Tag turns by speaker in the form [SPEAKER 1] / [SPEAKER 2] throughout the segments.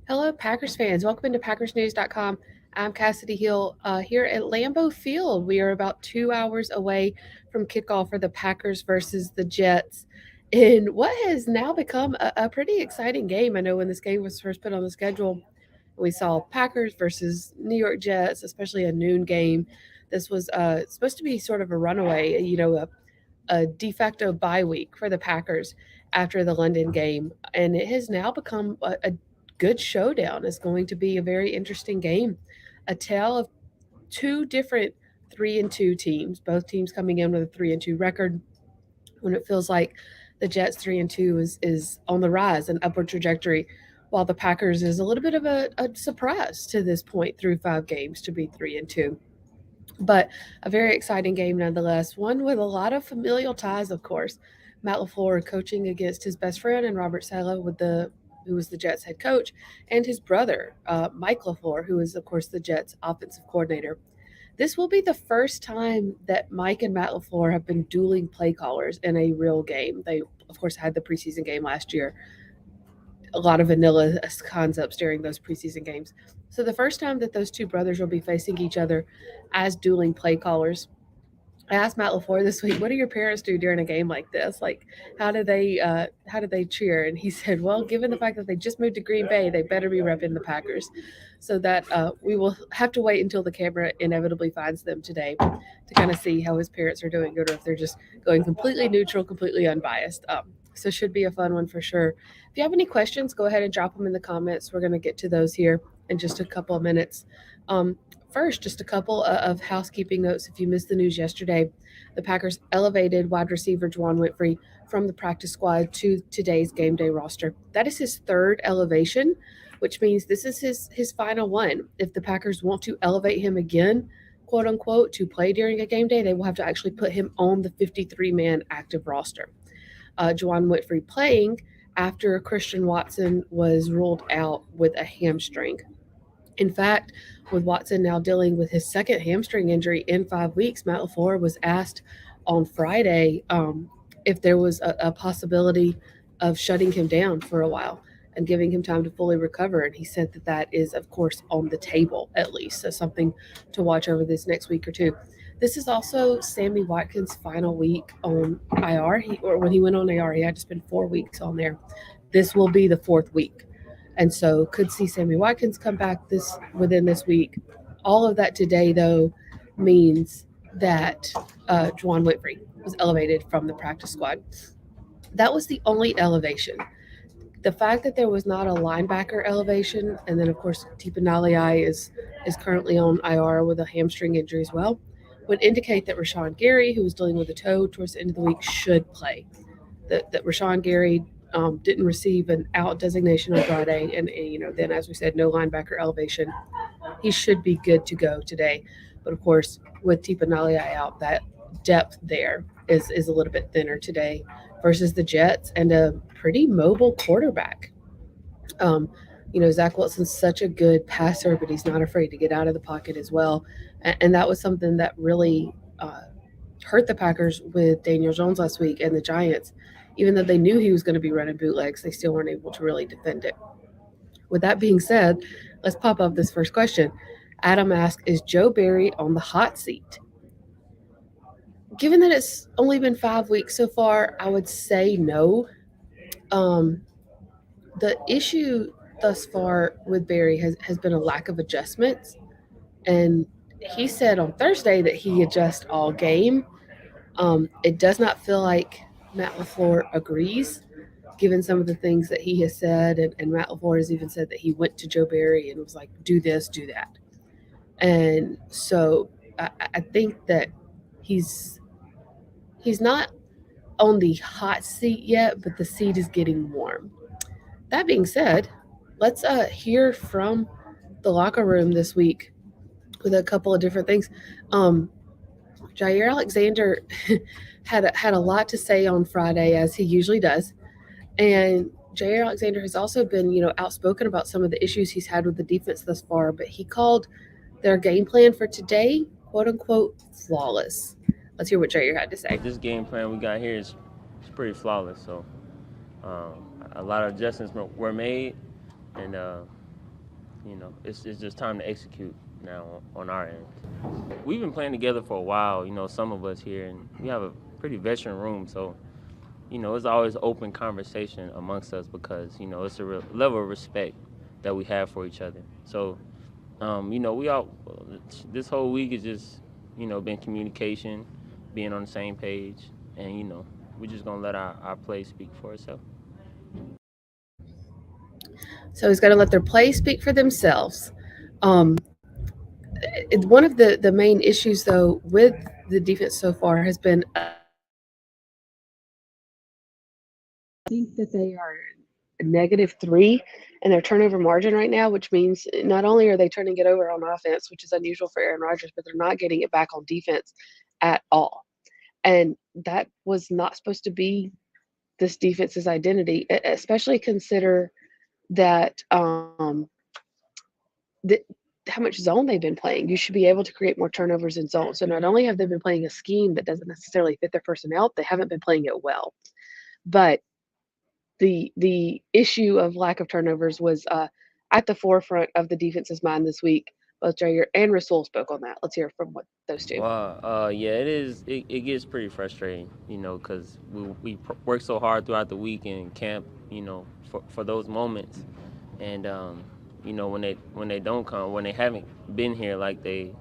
[SPEAKER 1] Hello, Packers fans. Welcome into PackersNews.com. I'm Kassidy Hill here at Lambeau Field. We are about 2 hours away from kickoff for the Packers versus the Jets in what has now become a pretty exciting game. I know when this game was first put on the schedule, we saw Packers versus New York Jets, especially a noon game. This was supposed to be sort of a runaway, a de facto bye week for the Packers after the London game, and it has now become a good showdown. It's going to be a very interesting game, a tale of two different 3-2 teams, both teams coming in with a 3-2 record. When it feels like the Jets 3-2 is on the rise and upward trajectory, while the Packers is a little bit of a surprise to this point through 5 games to be 3-2. But a very exciting game nonetheless, one with a lot of familial ties, of course. Matt LaFleur coaching against his best friend and Robert Saleh, who was the Jets head coach, and his brother, Mike LaFleur, who is, of course, the Jets offensive coordinator. This will be the first time that Mike and Matt LaFleur have been dueling play callers in a real game. They, of course, had the preseason game last year, a lot of vanilla concepts during those preseason games. So the first time that those two brothers will be facing each other as dueling play callers. I asked Matt LaFleur this week, "What do your parents do during a game like this? Like, how do they cheer?" And he said, "Well, given the fact that they just moved to Green Bay, they better be repping the Packers." So that we will have to wait until the camera inevitably finds them today to kind of see how his parents are doing, or if they're just going completely neutral, completely unbiased. So should be a fun one for sure. If you have any questions, go ahead and drop them in the comments. We're going to get to those here in just a couple of minutes. First, just a couple of housekeeping notes. If you missed the news yesterday, the Packers elevated wide receiver Juwan Whitfrey from the practice squad to today's game day roster. That is his third elevation, which means this is his final one. If the Packers want to elevate him again, quote unquote, to play during a game day, they will have to actually put him on the 53-man active roster. Juwan Whitfrey playing after Christian Watson was ruled out with a hamstring. In fact, with Watson now dealing with his second hamstring injury in 5 weeks, Matt LaFleur was asked on Friday if there was a possibility of shutting him down for a while and giving him time to fully recover. And he said that that is, of course, on the table at least. So something to watch over this next week or two. This is also Sammy Watkins' final week on IR. Or when he went on IR, he had to spend 4 weeks on there. This will be the fourth week, and so could see Sammy Watkins come back within this week. All of that today, though, means that Juwan Whitfrey was elevated from the practice squad. That was the only elevation. The fact that there was not a linebacker elevation, and then of course Tipa Nalai is currently on IR with a hamstring injury as well, would indicate that Rashawn Gary, who was dealing with a toe towards the end of the week, should play. That Rashawn Gary didn't receive an out designation on Friday, and then as we said, no linebacker elevation. He should be good to go today, but of course, with Tipa Nalia out, that depth there is a little bit thinner today versus the Jets and a pretty mobile quarterback. Um, Zach Wilson's such a good passer, but he's not afraid to get out of the pocket as well, and that was something that really hurt the Packers with Daniel Jones last week and the Giants. Even though they knew he was going to be running bootlegs, they still weren't able to really defend it. With that being said, let's pop up this first question. Adam asks, is Joe Barry on the hot seat? Given that it's only been 5 weeks so far, I would say no. Um, the issue thus far with Barry has been a lack of adjustments. And he said on Thursday that he adjusts all game. It does not feel like Matt LaFleur agrees, given some of the things that he has said. And Matt LaFleur has even said that he went to Joe Barry and was like, do this, do that. And so I think that he's not on the hot seat yet, but the seat is getting warm. That being said, let's hear from the locker room this week with a couple of different things. Jair Alexander had a lot to say on Friday, as he usually does, and Jair Alexander has also been outspoken about some of the issues he's had with the defense thus far. But he called their game plan for today, quote unquote, flawless. Let's hear what Jair had to say.
[SPEAKER 2] This game plan we got here is pretty flawless. So a lot of adjustments were made, and It's just time to execute now on our end. We've been playing together for a while. Some of us here, and we have a pretty veteran room, so it's always open conversation amongst us because it's a level of respect that we have for each other. So we all this whole week is just been communication, being on the same page, and we're just gonna let our play speak for itself.
[SPEAKER 1] So he's got to let their play speak for themselves. Um, One of the main issues, though, with the defense so far has been I think that they are -3 in their turnover margin right now, which means not only are they turning it over on offense, which is unusual for Aaron Rodgers, but they're not getting it back on defense at all. And that was not supposed to be this defense's identity, especially consider that the, how much zone they've been playing. You should be able to create more turnovers in zone. So not only have they been playing a scheme that doesn't necessarily fit their personnel, they haven't been playing it well. But the issue of lack of turnovers was at the forefront of the defense's mind this week. Both Jair and Rasul spoke on that. Let's hear from what those two.
[SPEAKER 2] Well, yeah, it is. It gets pretty frustrating, because we work so hard throughout the week in camp, for those moments, and when they don't come, when they haven't been here like they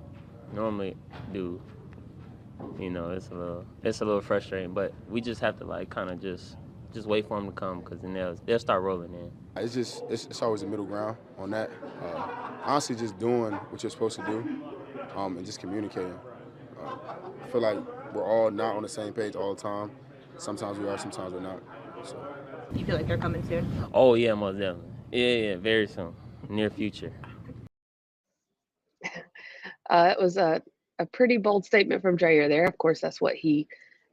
[SPEAKER 2] normally do, it's a little frustrating. But we just have to like kind of just wait for them to come because then they'll start rolling in.
[SPEAKER 3] It's always a middle ground on that. Honestly, just doing what you're supposed to do, and just communicating. I feel like we're all not on the same page all the time. Sometimes we are, sometimes we're not. So
[SPEAKER 4] Do you feel like they're coming soon?
[SPEAKER 2] Oh yeah, most definitely. Yeah, very soon, near future.
[SPEAKER 1] It was a pretty bold statement from Jair there. Of course, that's what he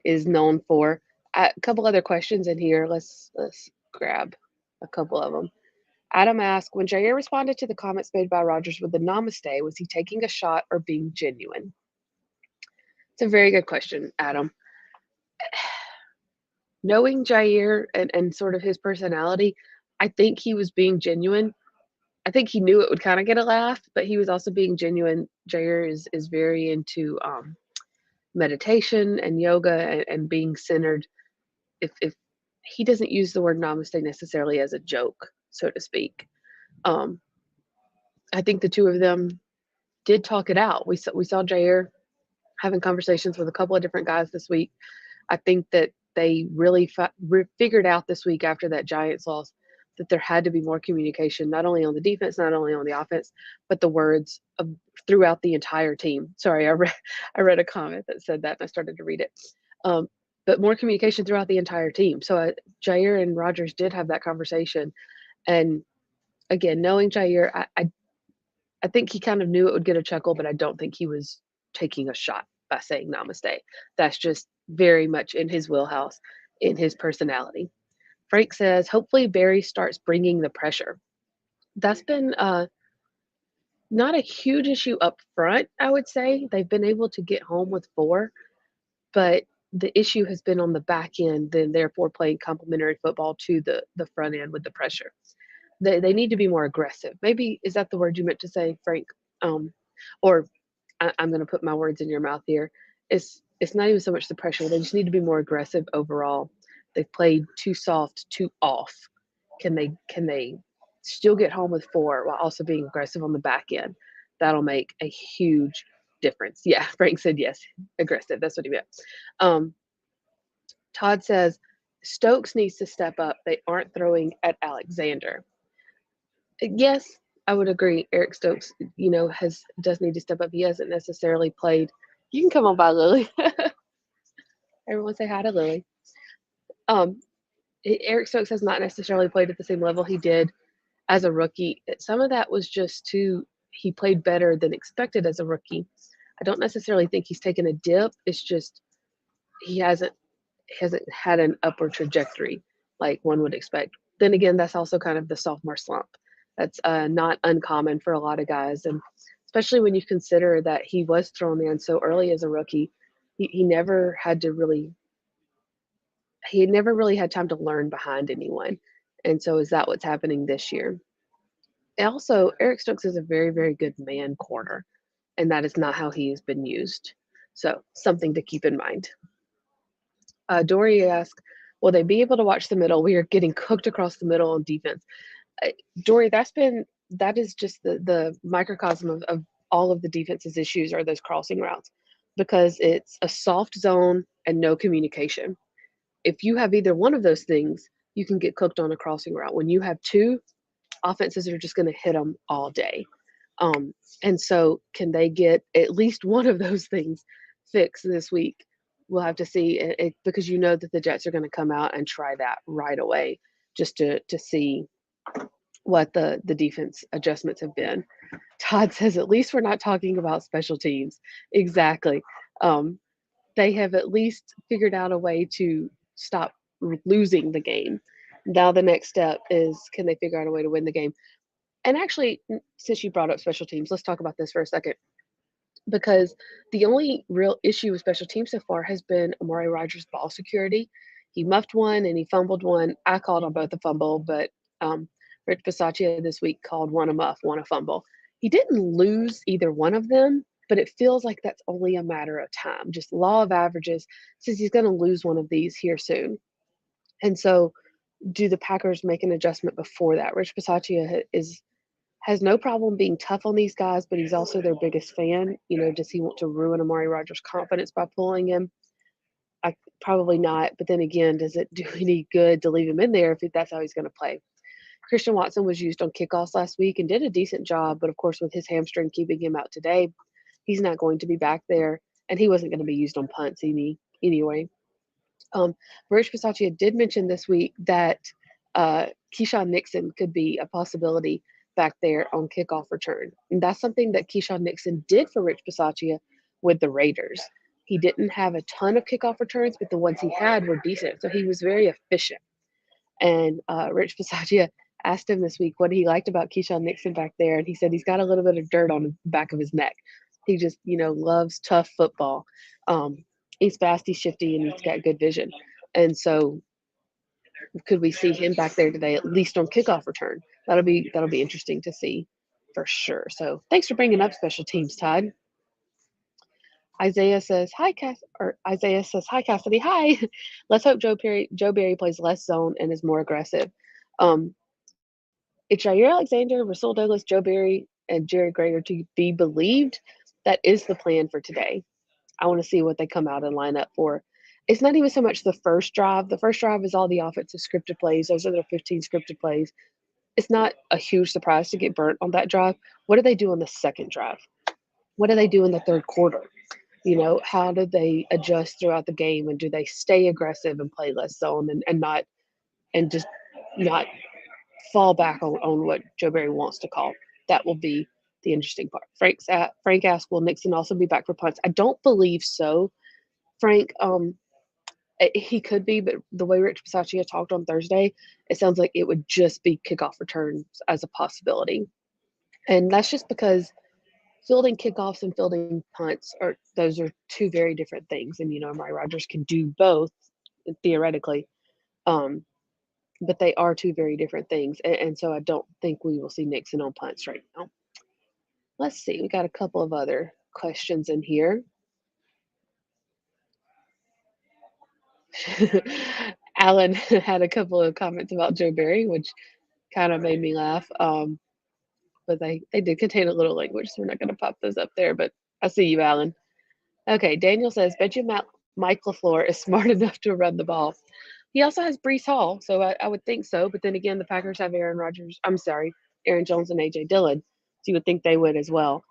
[SPEAKER 1] is known for. A couple other questions in here. Let's grab a couple of them. Adam asked, when Jair responded to the comments made by Rogers with the namaste, was he taking a shot or being genuine? It's a very good question, Adam. Knowing Jair and sort of his personality, I think he was being genuine. I think he knew it would kind of get a laugh, but he was also being genuine. Jair is very into meditation and yoga and being centered. If he doesn't use the word namaste necessarily as a joke, so to speak, um, I think the two of them did talk it out. We saw Jair having conversations with a couple of different guys this week. I think that they really figured out this week after that Giants loss that there had to be more communication, not only on the defense, not only on the offense, but the words of, throughout the entire team. Sorry, I read a comment that said that, and I started to read it. Um, but more communication throughout the entire team. So Jair and Rogers did have that conversation, and again, knowing Jair, I think he kind of knew it would get a chuckle, but I don't think he was taking a shot by saying namaste. That's just very much in his wheelhouse, in his personality. Frank says, hopefully Barry starts bringing the pressure. That's been not a huge issue up front, I would say. They've been able to get home with 4, but the issue has been on the back end, then therefore playing complementary football to the front end with the pressure. They need to be more aggressive. Maybe is that the word you meant to say, Frank? Or I'm going to put my words in your mouth here. It's not even so much the pressure. They just need to be more aggressive overall. They've played too soft, too off. Can they still get home with 4 while also being aggressive on the back end? That'll make a huge difference. Yeah, Frank said yes, aggressive. That's what he meant. Um, Todd says Stokes needs to step up. They aren't throwing at Alexander. Yes, I would agree. Eric Stokes, does need to step up. He hasn't necessarily played. You can come on by, Lily. Everyone say hi to Lily. Um, Eric Stokes has not necessarily played at the same level he did as a rookie. Some of that was just he played better than expected as a rookie. I don't necessarily think he's taken a dip. It's just he hasn't had an upward trajectory like one would expect. Then again, that's also kind of the sophomore slump. That's not uncommon for a lot of guys, and especially when you consider that he was thrown in so early as a rookie. He never had to really he never really had time to learn behind anyone, and so is that what's happening this year? Also, Eric Stokes is a very, very good man corner, and that is not how he has been used. So, something to keep in mind. Dory asked, will they be able to watch the middle? We are getting cooked across the middle on defense. Uh, Dory, that is just the microcosm of all of the defense's issues are those crossing routes because it's a soft zone and no communication. If you have either one of those things, you can get cooked on a crossing route. When you have two, offenses are just going to hit them all day. Um, and so, can they get at least one of those things fixed this week? We'll have to see because you know that the Jets are going to come out and try that right away just to see what the defense adjustments have been. Todd says at least we're not talking about special teams. Exactly. Um, they have at least figured out a way to stop losing the game. Now the next step is can they figure out a way to win the game? And actually, since you brought up special teams, let's talk about this for a second because the only real issue with special teams so far has been Amari Rogers' ball security. He muffed one and he fumbled one. I called on both a fumble, but Rich Bisaccia this week called one a muff, one a fumble. He didn't lose either one of them, but it feels like that's only a matter of time. Just law of averages says he's going to lose one of these here soon. And so, do the Packers make an adjustment before that? Rich Bisaccia is has no problem being tough on these guys, but he's also their biggest fan. Does he want to ruin Amari Rogers' confidence by pulling him? Probably not. But then again, does it do any good to leave him in there if that's how he's going to play? Christian Watson was used on kickoffs last week and did a decent job, but of course, with his hamstring keeping him out today, he's not going to be back there, and he wasn't going to be used on punts anyway. Rich Bisaccia did mention this week that Keyshawn Nixon could be a possibility back there on kickoff return. And that's something that Keyshawn Nixon did for Rich Bisaccia with the Raiders. He didn't have a ton of kickoff returns, but the ones he had were decent. So he was very efficient. And Rich Bisaccia asked him this week what he liked about Keyshawn Nixon back there. And he said he's got a little bit of dirt on the back of his neck. He just, loves tough football. He's fast, he's shifty, and he's got good vision. And so could we see him back there today, at least on kickoff return? That'll be interesting to see for sure. So thanks for bringing up special teams, Todd. Isaiah says hi, Cassidy. Hi. Let's hope Joe Barry plays less zone and is more aggressive. It's Jair Alexander, Rasul Douglas, Joe Barry, and Jared Greger to be believed. That is the plan for today. I want to see what they come out and line up for. It's not even so much the first drive. The first drive is all the offensive scripted plays. Those are their 15 scripted plays. It's not a huge surprise to get burnt on that drive. What do they do on the second drive? What do they do in the third quarter? How do they adjust throughout the game, and do they stay aggressive and play less zone and not and just not fall back on what Joe Barry wants to call? That will be the interesting part. Frank asked, will Nixon also be back for punts? I don't believe so. Frank, he could be, but the way Rich Bisaccia talked on Thursday, it sounds like it would just be kickoff returns as a possibility. And that's just because fielding kickoffs and fielding punts those are two very different things. And Amari Rogers can do both theoretically, but they are two very different things. And so I don't think we will see Nixon on punts right now. Let's see. We got a couple of other questions in here. Alan had a couple of comments about Joe Barry, which kind of made me laugh. But they did contain a little language, so we're not going to pop those up there. But I see you, Alan. Okay, Daniel says, bet you Mike LaFleur is smart enough to run the ball. He also has Brees Hall, so I would think so. But then again, the Packers have Aaron Jones and A.J. Dillon, so you would think they would as well.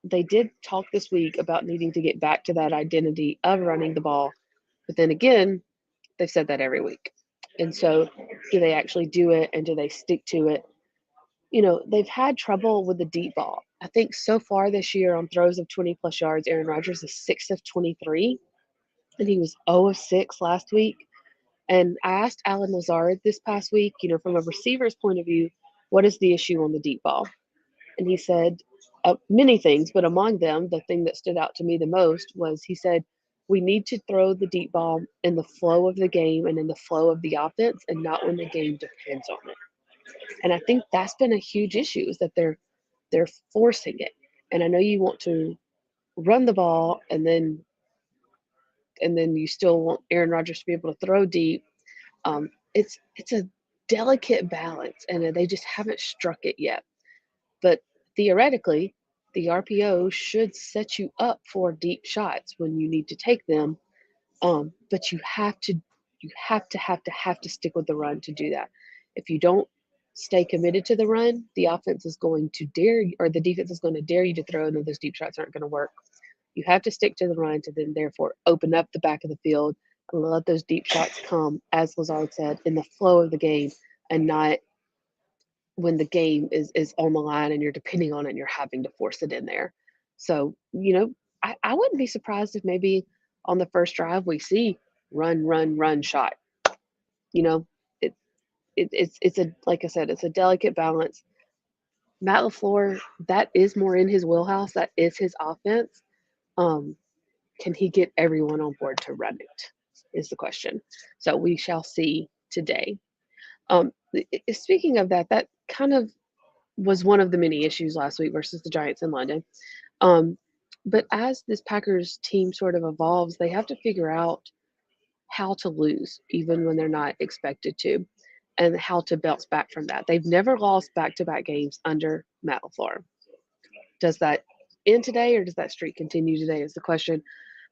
[SPEAKER 1] They did talk this week about needing to get back to that identity of running the ball. But then again, they've said that every week. And so do they actually do it, and do they stick to it? They've had trouble with the deep ball. I think so far this year on throws of 20-plus yards, Aaron Rodgers is 6 of 23, and he was 0 of 6 last week. And I asked Alan Lazard this past week, from a receiver's point of view, what is the issue on the deep ball? And he said many things, but among them, the thing that stood out to me the most was he said, we need to throw the deep ball in the flow of the game and in the flow of the offense and not when the game depends on it. And I think that's been a huge issue is that they're forcing it. And I know you want to run the ball and then you still want Aaron Rodgers to be able to throw deep. It's a delicate balance, and they just haven't struck it yet. But theoretically, the RPO should set you up for deep shots when you need to take them. But you have to stick with the run to do that. If you don't stay committed to the run, the offense is going to dare you, or the defense is going to dare you to throw, and those deep shots aren't going to work. You have to stick to the run to then therefore open up the back of the field and let those deep shots come, as Lazard said, in the flow of the game and not when the game is on the line and you're depending on it and you're having to force it in there. So, I wouldn't be surprised if maybe on the first drive we see run, run, run shot. You know, it, it's a like I said, it's a delicate balance. Matt LaFleur, that is more in his wheelhouse. That is his offense. Um, can he get everyone on board to run it? Is the question. So we shall see today. Speaking of that, that kind of was one of the many issues last week versus the Giants in London. Um, but as this Packers team sort of evolves, they have to figure out how to lose, even when they're not expected to, and how to bounce back from that. They've never lost back to back games under Matt LaFleur. Does that end today or does that streak continue today? Is the question.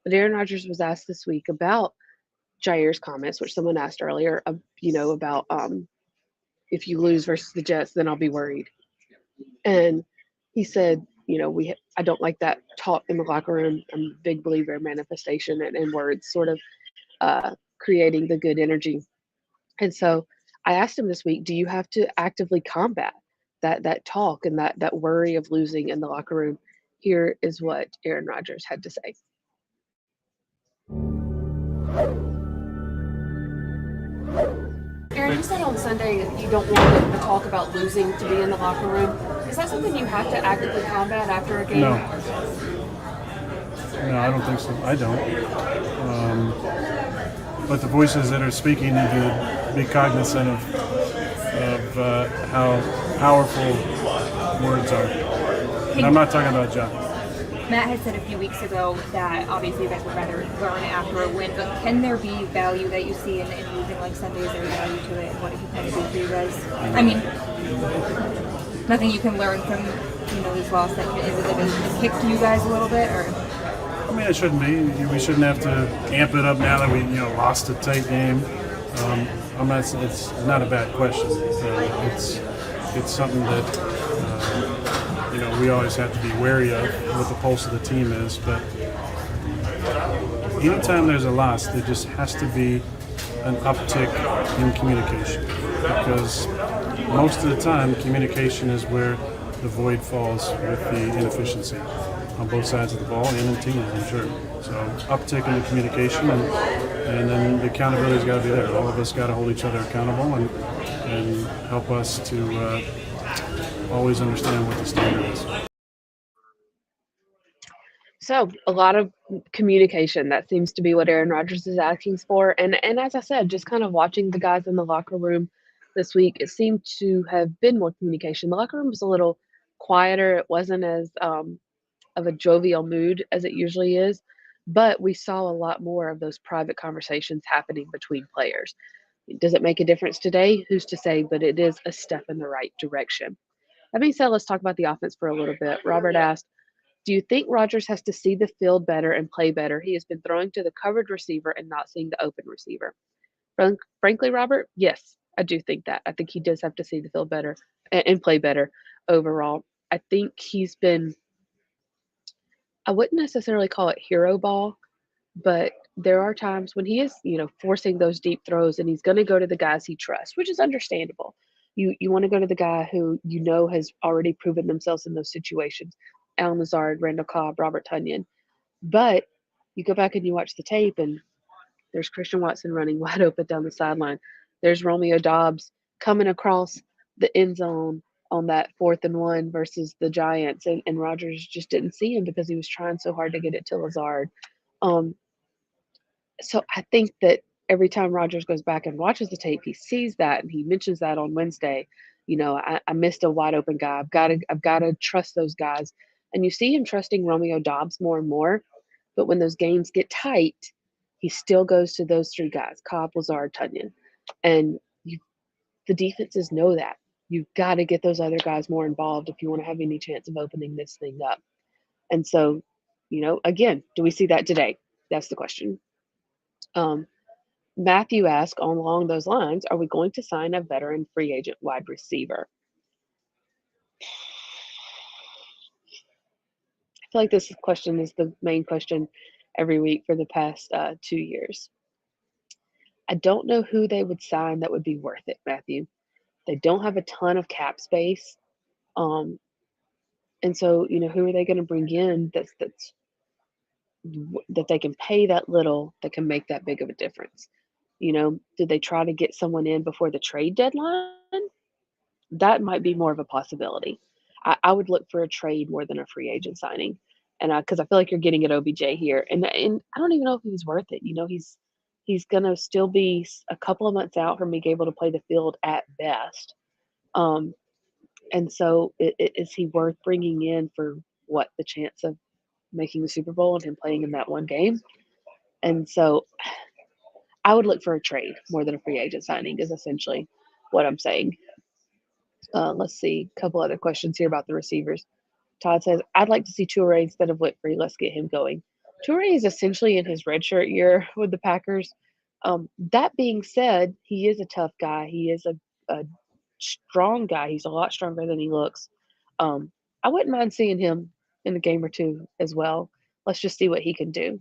[SPEAKER 1] But Aaron Rodgers was asked this week about Jair's comments, which someone asked earlier, about if you lose versus the Jets, then I'll be worried. And he said, I don't like that talk in the locker room. I'm a big believer in manifestation and words, sort of creating the good energy. And so I asked him this week, do you have to actively combat that talk and that worry of losing in the locker room? Here is what Aaron Rodgers had to say. Aaron, you said on Sunday that you don't want the talk about losing to be in the locker room. Is that something you have to actively combat after a game?
[SPEAKER 5] No, I don't think so. I don't. But the voices that are speaking need to be cognizant of how powerful words are. And I'm not talking about John.
[SPEAKER 4] Matt had said a few weeks ago that obviously you guys would rather learn after a win, but can there be value that you see in losing like Sunday? Is there value to it? And what it can kind of do for you guys? I mean, nothing you can learn from this loss. That is it a kick to you guys a little bit, or?
[SPEAKER 5] I mean, it shouldn't be. We shouldn't have to amp it up now that we lost a tight game. It's not a bad question. It's something that we always have to be wary of what the pulse of the team is. But anytime there's a loss, there just has to be an uptick in communication, because most of the time communication is where the void falls with the inefficiency on both sides of the ball and in teams, I'm sure. So uptick in the communication, and then the accountability's got to be there. All of us got to hold each other accountable and help us to always understand what the standard is.
[SPEAKER 1] So a lot of communication, that seems to be what Aaron Rodgers is asking for. And as I said, just kind of watching the guys in the locker room this week, it seemed to have been more communication. The locker room was a little quieter. It wasn't as of a jovial mood as it usually is, but we saw a lot more of those private conversations happening between players. Does it make a difference today? Who's to say? But it is a step in the right direction. That being said, let's talk about the offense for a little bit. Robert asked, do you think Rodgers has to see the field better and play better? He has been throwing to the covered receiver and not seeing the open receiver. Frankly, Robert, yes, I do think that. I think he does have to see the field better and play better overall. I think he's been, I wouldn't necessarily call it hero ball, but there are times when he is, forcing those deep throws and he's going to go to the guys he trusts, which is understandable. You want to go to the guy who has already proven themselves in those situations. Alan Lazard, Randall Cobb, Robert Tonyan. But you go back and you watch the tape and there's Christian Watson running wide open down the sideline. There's Romeo Doubs coming across the end zone on that 4th and 1 versus the Giants. And Rodgers just didn't see him because he was trying so hard to get it to Lazard. So I think that every time Rodgers goes back and watches the tape, he sees that and he mentions that on Wednesday. I missed a wide open guy. I've got to trust those guys. And you see him trusting Romeo Dobbs more and more. But when those games get tight, he still goes to those three guys: Cobb, Lazard, Tunyon. And the defenses know that. You've got to get those other guys more involved if you want to have any chance of opening this thing up. And so, again, do we see that today? That's the question. Um, Matthew asked along those lines, are we going to sign a veteran free agent wide receiver? I feel like this question is the main question every week for the past 2 years. I don't know who they would sign that would be worth it, Matthew. They don't have a ton of cap space. Um, and so, who are they going to bring in that they can pay that little that can make that big of a difference? Did they try to get someone in before the trade deadline? That might be more of a possibility. I would look for a trade more than a free agent signing, and because I feel like you're getting at OBJ here, and I don't even know if he's worth it. He's gonna still be a couple of months out from being able to play the field at best. Um, and so, is he worth bringing in for what the chance of making the Super Bowl and him playing in that one game? And so, I would look for a trade more than a free agent signing. Is essentially what I'm saying. Let's see, a couple other questions here about the receivers. Todd says, I'd like to see Toure instead of Whitfree. Let's get him going. Toure is essentially in his redshirt year with the Packers. That being said, he is a tough guy. He is a strong guy. He's a lot stronger than he looks. I wouldn't mind seeing him in a game or two as well. Let's just see what he can do.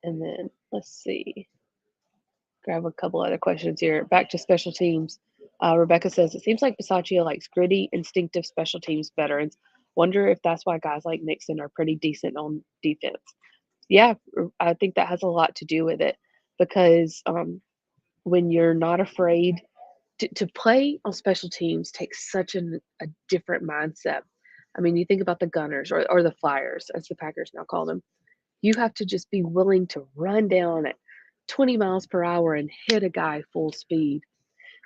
[SPEAKER 1] And then let's see. Grab a couple other questions here. Back to special teams. Rebecca says, it seems like Bisaccia likes gritty, instinctive special teams veterans. Wonder if that's why guys like Nixon are pretty decent on defense. Yeah, I think that has a lot to do with it because when you're not afraid to play on special teams takes such a different mindset. I mean, you think about the Gunners or the Flyers, as the Packers now call them. You have to just be willing to run down at 20 miles per hour and hit a guy full speed.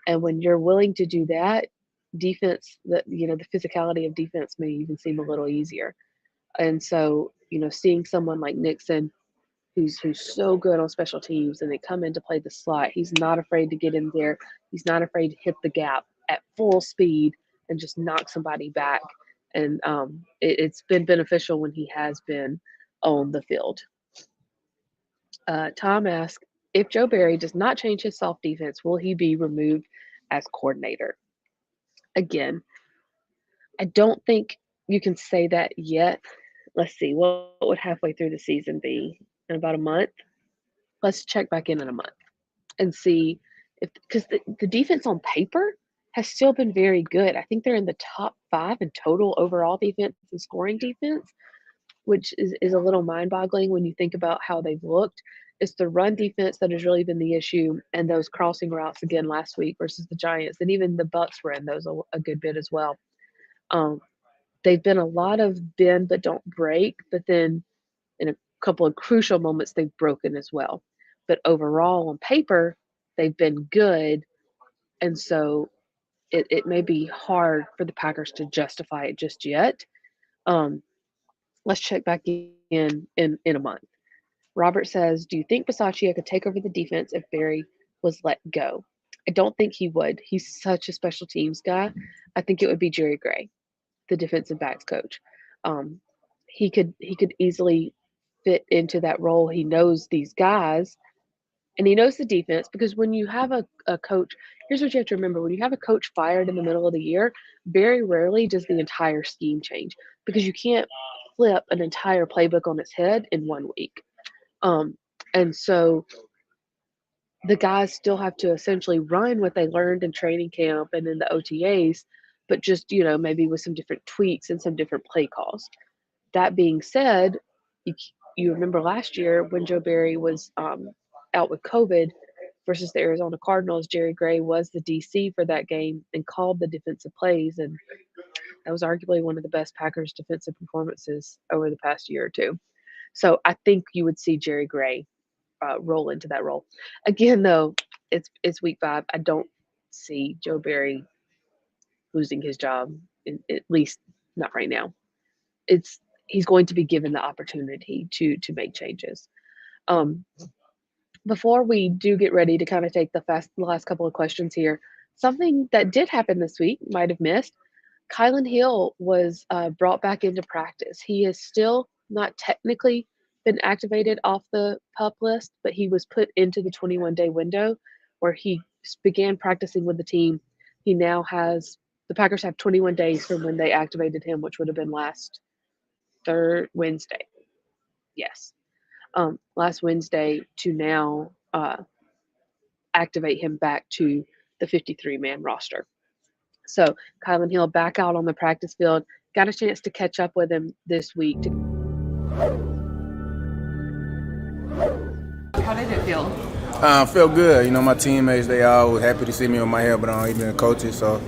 [SPEAKER 1] And when you're willing to do that, defense, the physicality of defense may even seem a little easier. And so, seeing someone like Nixon, who's so good on special teams, and they come in to play the slot, he's not afraid to get in there. He's not afraid to hit the gap at full speed and just knock somebody back. And it's been beneficial when he has been on the field. Tom asked, if Joe Barry does not change his soft defense, will he be removed as coordinator? Again, I don't think you can say that yet. Let's see, what would halfway through the season be? In about a month? Let's check back in a month and see if, because the defense on paper has still been very good. I think they're in the top 5 in total overall defense and scoring defense, which is a little mind-boggling when you think about how they've looked. It's the run defense that has really been the issue, and those crossing routes again last week versus the Giants, and even the Bucks were in those a good bit as well. They've been a lot of bend but don't break, but then in a couple of crucial moments they've broken as well. But overall, on paper, they've been good, and so it may be hard for the Packers to justify it just yet. Let's check back in a month. Robert says, do you think Bisaccia could take over the defense if Barry was let go? I don't think he would. He's such a special teams guy. I think it would be Jerry Gray, the defensive backs coach. He could easily fit into that role. He knows these guys and he knows the defense, because when you have a coach, here's what you have to remember. When you have a coach fired in the middle of the year, very rarely does the entire scheme change, because you can't flip an entire playbook on its head in 1 week. And so the guys still have to essentially run what they learned in training camp and in the OTAs, but just, maybe with some different tweaks and some different play calls. That being said, you remember last year when Joe Barry was out with COVID versus the Arizona Cardinals, Jerry Gray was the DC for that game and called the defensive plays, and that was arguably one of the best Packers defensive performances over the past year or two. So I think you would see Jerry Gray roll into that role. Again, though, it's week 5. I don't see Joe Barry losing his job, at least not right now. It's he's going to be given the opportunity to make changes. Um, Before we do get ready to kind of take the last couple of questions here, something that did happen this week, might have missed. Kylin Hill was brought back into practice. He is still not technically been activated off the pup list, but he was put into the 21-day window where he began practicing with the team. He now has the Packers have 21 days from when they activated him, which would have been last third Wednesday. Yes, last Wednesday to now activate him back to the 53-man roster. So Kylin Hill back out on the practice field. Got a chance to catch up with him this week. How did it feel?
[SPEAKER 3] Feel good. You know, my teammates, they all was happy to see me with my helmet on, even the coaches. So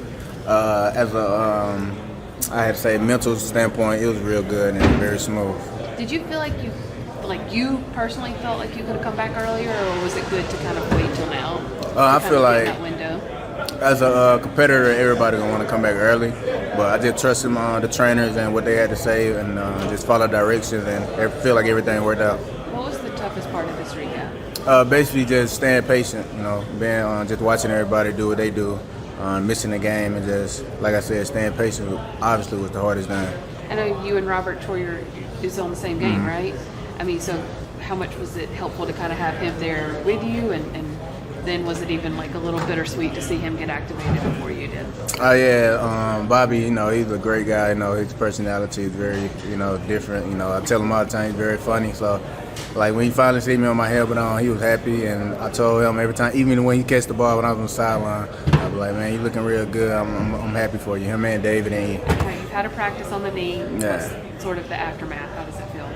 [SPEAKER 3] as a, I had to say, mental standpoint, it was real good and very smooth.
[SPEAKER 1] Did you feel like you personally felt like you could have come back earlier, or was it good to kind of wait till now?
[SPEAKER 3] I feel like
[SPEAKER 1] that window?
[SPEAKER 3] As a competitor, everybody gonna want to come back early, but I just trusted the trainers and what they had to say, and just follow directions, and I feel like everything worked out.
[SPEAKER 1] What was the toughest part of this recap?
[SPEAKER 3] Basically, just staying patient. You know, being just watching everybody do what they do, missing the game, and just like I said, staying patient. Obviously, was the hardest thing.
[SPEAKER 1] I know you and Robert Troyer is on the same game, right? I mean, so how much was it helpful to kind of have him there with you, and then was it even like a little bittersweet to see him get activated before you did?
[SPEAKER 3] Oh yeah, Bobby, you know, he's a great guy. You know, his personality is very, different. You know, I tell him all the time he's very funny. So, like when he finally see me on my helmet on, he was happy, and I told him every time, even when he catch the ball when I was on the sideline, I was like, man, you looking real good. I'm happy for you. Him and David and you.
[SPEAKER 1] Okay, you've had a practice on the knee.
[SPEAKER 3] Yeah.
[SPEAKER 1] What's sort of the aftermath? How does it feel?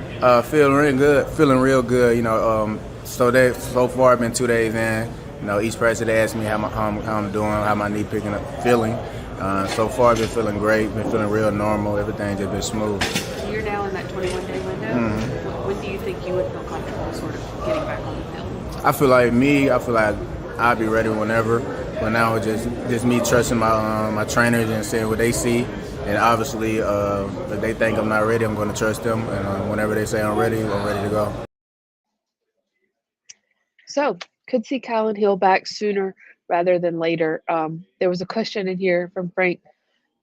[SPEAKER 3] Feeling real good. You know, so far it's been 2 days in. You know, each person they ask me how I'm doing, how my knee feeling. So far, I've been feeling great, been feeling real normal. Everything just been smooth.
[SPEAKER 1] So you're now in that 21-day window.
[SPEAKER 3] Mm-hmm.
[SPEAKER 1] When do you think you would feel comfortable sort of getting back on the field?
[SPEAKER 3] I feel like I'll be ready whenever. But now it's just me trusting my trainers and seeing what they see. And obviously, if they think I'm not ready, I'm going to trust them. And whenever they say I'm ready to go. So, could see Kylin Hill back sooner rather than later. There was a question in here from Frank.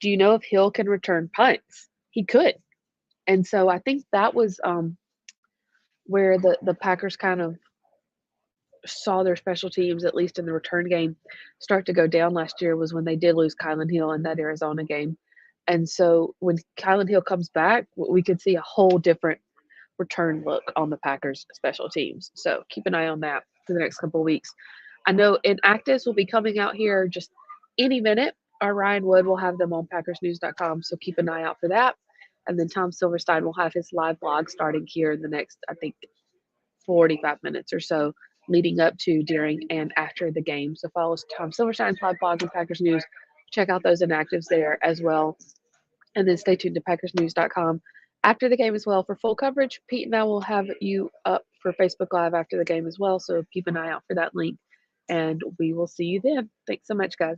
[SPEAKER 3] Do you know if Hill can return punts? He could. And so I think that was where the Packers kind of saw their special teams, at least in the return game, start to go down last year was when they did lose Kylin Hill in that Arizona game. And so when Kylin Hill comes back, we could see a whole different return look on the Packers special teams. So keep an eye on that for the next couple of weeks. I know Inactives will be coming out here just any minute. Our Ryan Wood will have them on PackersNews.com, so keep an eye out for that. And then Tom Silverstein will have his live blog starting here in the next, I think, 45 minutes or so, leading up to, during, and after the game. So follow Tom Silverstein's live blog and Packers News. Check out those Inactives there as well. And then stay tuned to PackersNews.com after the game as well for full coverage. Pete and I will have you up for Facebook Live after the game as well, so keep an eye out for that link. And we will see you then. Thanks so much, guys.